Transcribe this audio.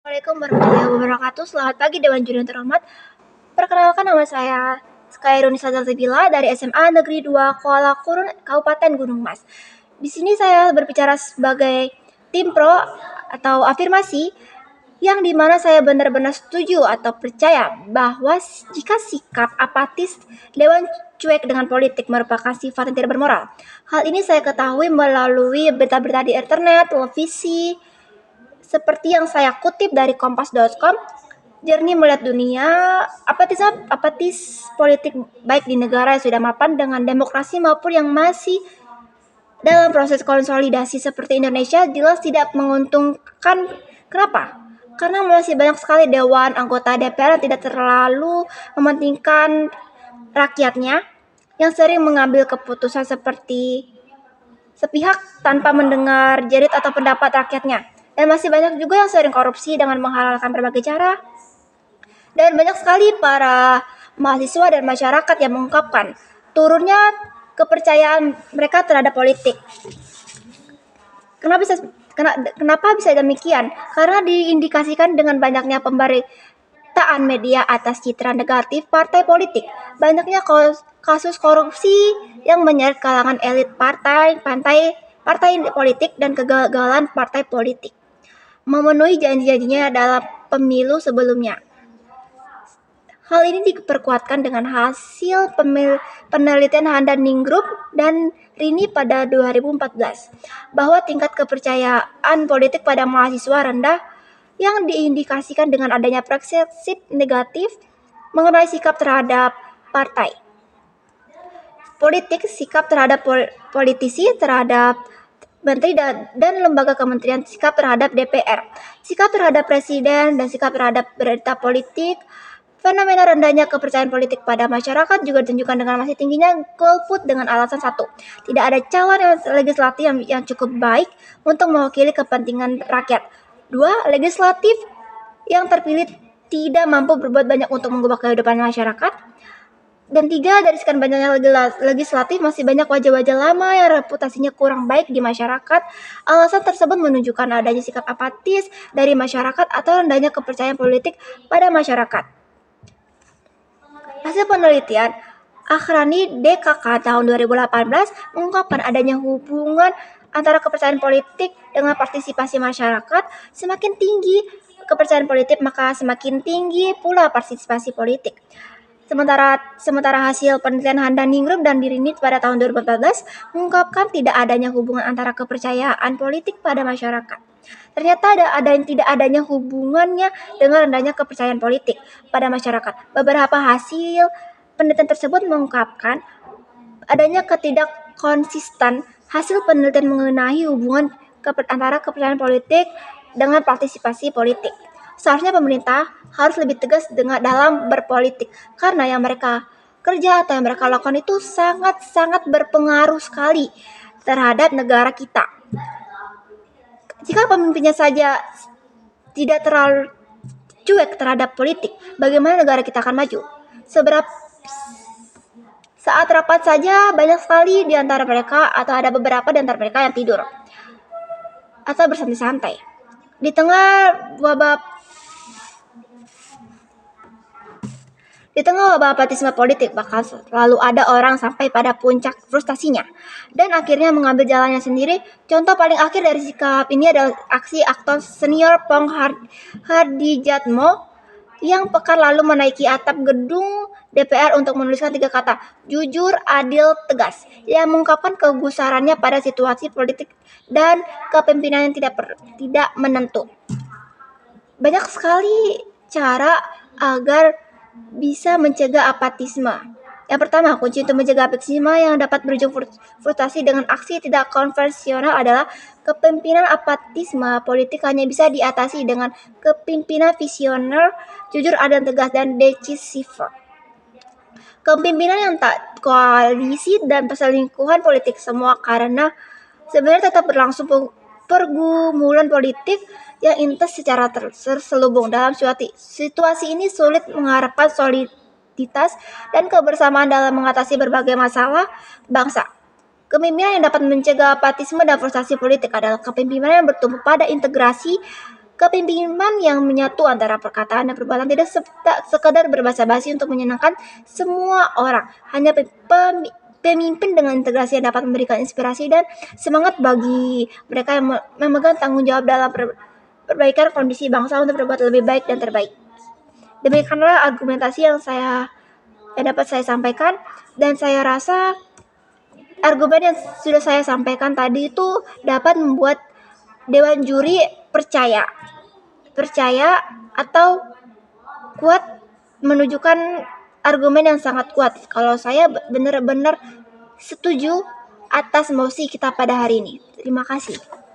Assalamualaikum warahmatullahi wabarakatuh. Selamat pagi Dewan Juri yang terhormat. Perkenalkan, nama saya Skyronis Zalzabila dari SMA Negeri 2 Kuala Kurun, Kabupaten Gunung Mas. Di sini saya berbicara sebagai tim pro atau afirmasi yang dimana saya benar-benar setuju atau percaya bahwa jika sikap apatis Dewan cuek dengan politik merupakan sifat yang tidak bermoral. Hal ini saya ketahui melalui berita-berita di internet, televisi, seperti yang saya kutip dari kompas.com. Jernih melihat dunia, apatis politik baik di negara yang sudah mapan dengan demokrasi maupun yang masih dalam proses konsolidasi seperti Indonesia jelas tidak menguntungkan. Kenapa? Karena masih banyak sekali dewan anggota DPR yang tidak terlalu mementingkan rakyatnya, yang sering mengambil keputusan seperti sepihak tanpa mendengar jerit atau pendapat rakyatnya. Dan masih banyak juga yang sering korupsi dengan menghalalkan berbagai cara. Dan banyak sekali para mahasiswa dan masyarakat yang mengungkapkan turunnya kepercayaan mereka terhadap politik. Kenapa bisa demikian? Karena diindikasikan dengan banyaknya pemberitaan media atas citra negatif partai politik. Banyaknya kasus korupsi yang menyeret kalangan elit partai politik dan kegagalan partai politik memenuhi janji-janjinya dalam pemilu sebelumnya. Hal ini diperkuatkan dengan hasil penelitian Handhaningroup dan Rini pada 2014 bahwa tingkat kepercayaan politik pada mahasiswa rendah yang diindikasikan dengan adanya persepsi negatif mengenai sikap terhadap partai politik, sikap terhadap politisi, terhadap menteri dan lembaga kementerian, sikap terhadap DPR, sikap terhadap presiden, dan sikap terhadap berita politik. Fenomena rendahnya kepercayaan politik pada masyarakat juga ditunjukkan dengan masih tingginya golput dengan alasan satu, tidak ada calon legislatif yang cukup baik untuk mewakili kepentingan rakyat. Dua, legislatif yang terpilih tidak mampu berbuat banyak untuk mengubah kehidupan masyarakat. Dan tiga, dari sekian banyaknya legislatif masih banyak wajah-wajah lama yang reputasinya kurang baik di masyarakat. Alasan tersebut menunjukkan adanya sikap apatis dari masyarakat atau rendahnya kepercayaan politik pada masyarakat. Hasil penelitian Akhrani DKK tahun 2018 mengungkapkan adanya hubungan antara kepercayaan politik dengan partisipasi masyarakat. Semakin tinggi kepercayaan politik, maka semakin tinggi pula partisipasi politik. Sementara hasil penelitian Handhaningroup dan Rini pada tahun 2014 mengungkapkan tidak adanya hubungan antara kepercayaan politik pada masyarakat. Ternyata tidak adanya hubungannya dengan rendahnya kepercayaan politik pada masyarakat. Beberapa hasil penelitian tersebut mengungkapkan adanya ketidakkonsisten hasil penelitian mengenai hubungan antara kepercayaan politik dengan partisipasi politik. Seharusnya pemerintah harus lebih tegas dalam berpolitik, karena yang mereka kerja atau yang mereka lakukan itu sangat-sangat berpengaruh sekali terhadap negara kita. Jika pemimpinnya saja tidak terlalu cuek terhadap politik, bagaimana negara kita akan maju? Saat rapat saja banyak sekali di antara mereka atau ada beberapa di antara mereka yang tidur atau bersantai-santai. Di tengah wabah apatisme politik, bakal selalu ada orang sampai pada puncak frustasinya dan akhirnya mengambil jalannya sendiri. Contoh paling akhir dari sikap ini adalah aksi aktor senior Pong Hardijatmo yang pekan lalu menaiki atap gedung DPR untuk menuliskan 3 kata, jujur, adil, tegas, yang mengungkapkan kegusarannya pada situasi politik dan kepemimpinan yang tidak menentu. Banyak sekali cara agar bisa mencegah apatisme. Yang pertama, kunci untuk mencegah apatisme yang dapat berujung frustasi dengan aksi tidak konvensional adalah kepemimpinan. Apatisme politik hanya bisa diatasi dengan kepemimpinan visioner, jujur, adil, tegas, dan decisif. Kepemimpinan yang tak koalisi dan perselingkuhan politik semua, karena sebenarnya tetap berlangsung pergumulan politik yang intens secara terselubung. Dalam situasi ini sulit mengharapkan soliditas dan kebersamaan dalam mengatasi berbagai masalah bangsa. Kepemimpinan yang dapat mencegah apatisme dan frustasi politik adalah kepemimpinan yang bertumbuh pada integrasi Kepemimpinan yang menyatu antara perkataan dan perbuatan, tidak sekadar berbahasa basi untuk menyenangkan semua orang. Hanya pemimpin dengan integrasi yang dapat memberikan inspirasi dan semangat bagi mereka yang memegang tanggung jawab dalam perbaikan kondisi bangsa untuk berbuat lebih baik dan terbaik. Demikianlah argumentasi yang dapat saya sampaikan, dan saya rasa argumen yang sudah saya sampaikan tadi itu dapat membuat Dewan Juri percaya atau kuat, menunjukkan argumen yang sangat kuat kalau saya benar-benar setuju atas mosi kita pada hari ini. Terima kasih.